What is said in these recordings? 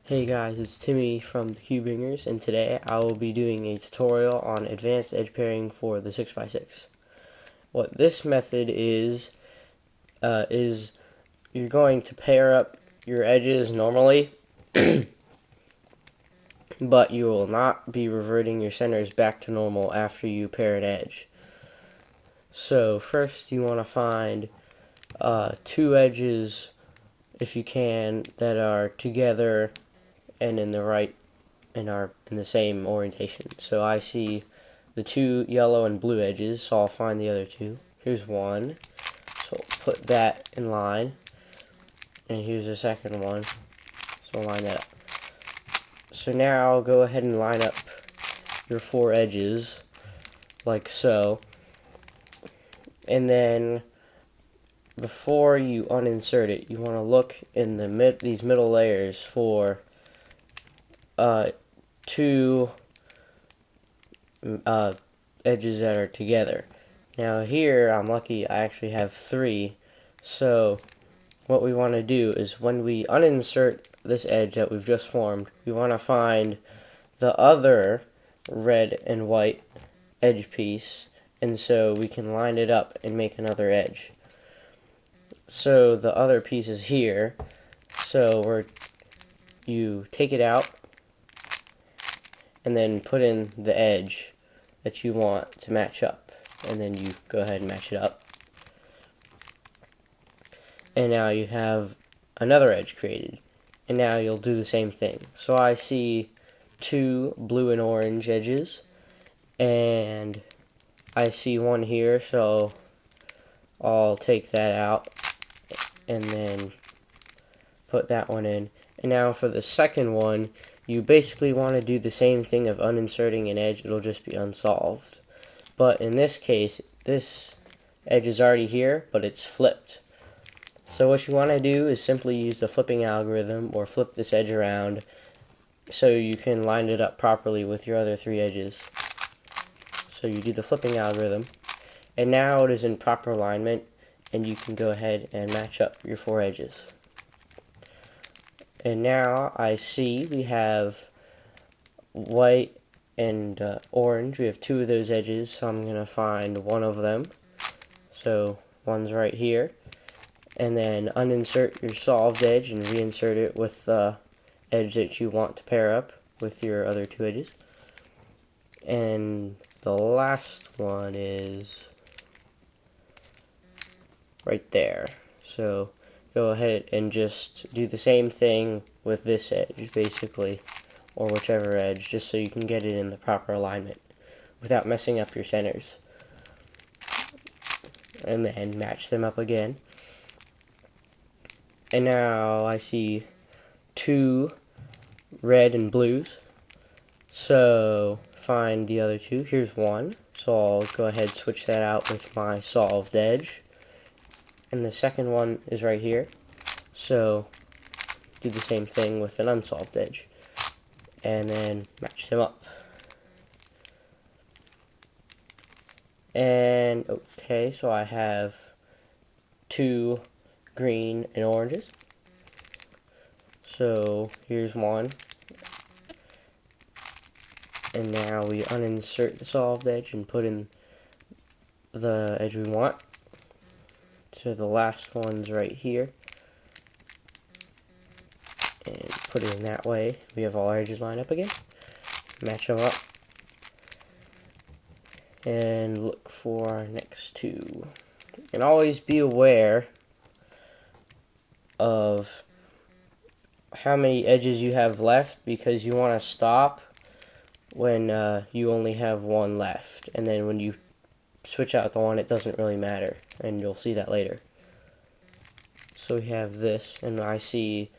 Hey guys, it's Timmy from the Cubingers, and today I will be doing a tutorial on advanced edge pairing for the 6x6. What this method is you're going to pair up your edges normally, but you will not be reverting your centers back to normal after you pair an edge. So first you want to find two edges, if you can, that are together and in the same orientation. So I see the two yellow and blue edges, so I'll find the other two. Here's one, so I'll put that in line, and here's the second one, so I'll line that up. So now go ahead and line up your four edges like so, and then before you uninsert it, you want to look in these middle layers for two edges that are together. Now here, I'm lucky, I actually have three. So what we want to do is when we uninsert this edge that we've just formed, we want to find the other red and white edge piece, and so we can line it up and make another edge. So the other piece is here, so you take it out and then put in the edge that you want to match up, and then you go ahead and match it up, and now you have another edge created, and now you'll do the same thing. So I see two blue and orange edges, and I see one here, so I'll take that out and then put that one in. And now for the second one, you basically want to do the same thing of uninserting an edge. It'll just be unsolved. But in this case, this edge is already here, but it's flipped. So what you want to do is simply use the flipping algorithm, or flip this edge around so you can line it up properly with your other three edges. So you do the flipping algorithm, and now it is in proper alignment, and you can go ahead and match up your four edges. And now I see we have white and orange. We have two of those edges, so I'm going to find one of them. So one's right here. And then uninsert your solved edge and reinsert it with the edge that you want to pair up with your other two edges. And the last one is right there. So go ahead and just do the same thing with this edge, basically, or whichever edge, just so you can get it in the proper alignment without messing up your centers. And then match them up again. And now I see two red and blues, so find the other two. Here's one, so I'll go ahead and switch that out with my solved edge. And the second one is right here, so do the same thing with an unsolved edge, and then match them up. And okay, so I have two green and oranges, so here's one, and now we uninsert the solved edge and put in the edge we want. So the last one's right here, and put it in that way. We have all our edges lined up again. Match them up, and look for our next two. And always be aware of how many edges you have left, because you want to stop when you only have one left, and then when you switch out the one, it doesn't really matter, and you'll see that later. So we have this, and I see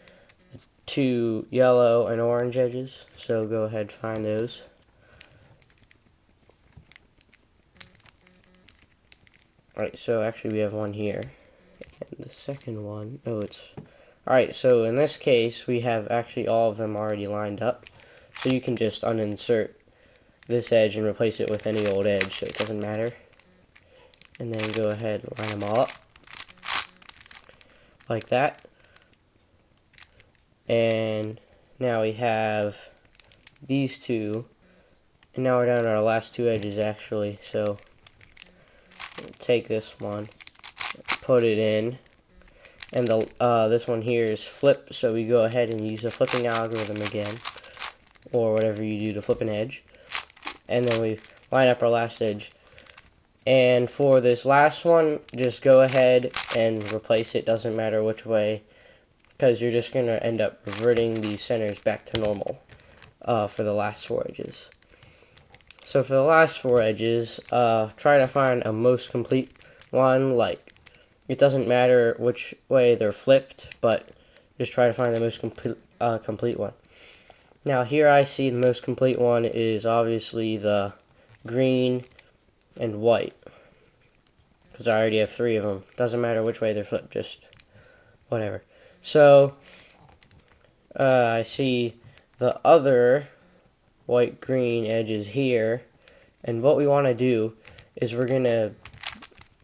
two yellow and orange edges, so go ahead and find those. Alright, so actually we have one here, and the second one, alright, so in this case we have actually all of them already lined up, so you can just uninsert this edge and replace it with any old edge, so it doesn't matter. And then go ahead and line them all up like that. And Now we have these two, and now we're down to our last two edges actually. So take this one, put it in, and this one here is flip, so we go ahead and use the flipping algorithm again, or whatever you do to flip an edge, and then we line up our last edge. And for this last one, just go ahead and replace it, doesn't matter which way, because you're just going to end up reverting these centers back to normal for the last four edges. So for the last four edges, try to find a most complete one. Like, it doesn't matter which way they're flipped, but just try to find the most complete one. Now here I see the most complete one is obviously the green and white, because I already have three of them. Doesn't matter which way they're flipped, just whatever. So I see the other white-green edges here, and what we want to do is we're going to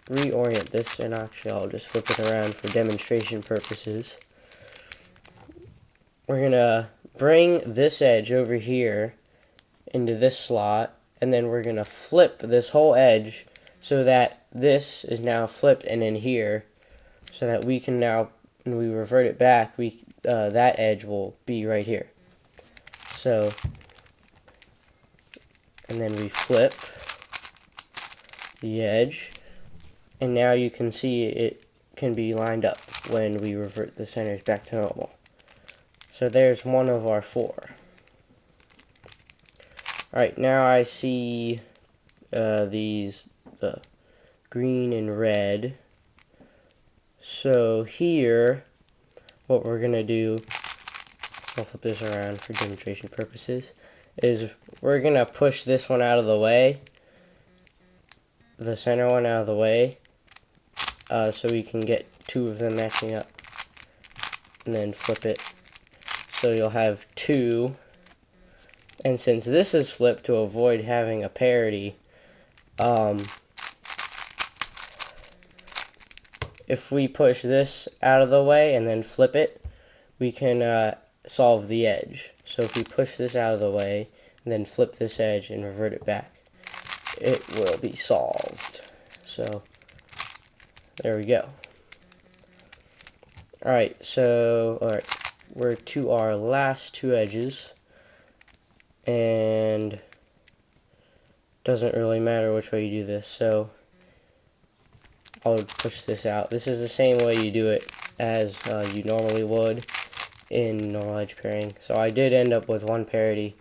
reorient this, and actually I'll just flip it around for demonstration purposes. We're going to bring this edge over here into this slot, and then we're going to flip this whole edge so that this is now flipped and in here, so that we can now, when we revert it back, that edge will be right here. So, and then we flip the edge, and now you can see it can be lined up when we revert the centers back to normal. So there's one of our four. Alright, now I see the green and red. So here, what we're going to do, I'll flip this around for demonstration purposes, is we're going to push this one out of the way, the center one out of the way, so we can get two of them matching up, and then flip it. So you'll have two, and since this is flipped, to avoid having a parity, if we push this out of the way and then flip it, we can solve the edge. So if we push this out of the way and then flip this edge and revert it back, it will be solved. So there we go. Alright, we're to our last two edges, and doesn't really matter which way you do this, so I'll push this out. This is the same way you do it as you normally would in normal edge pairing. So I did end up with one parity,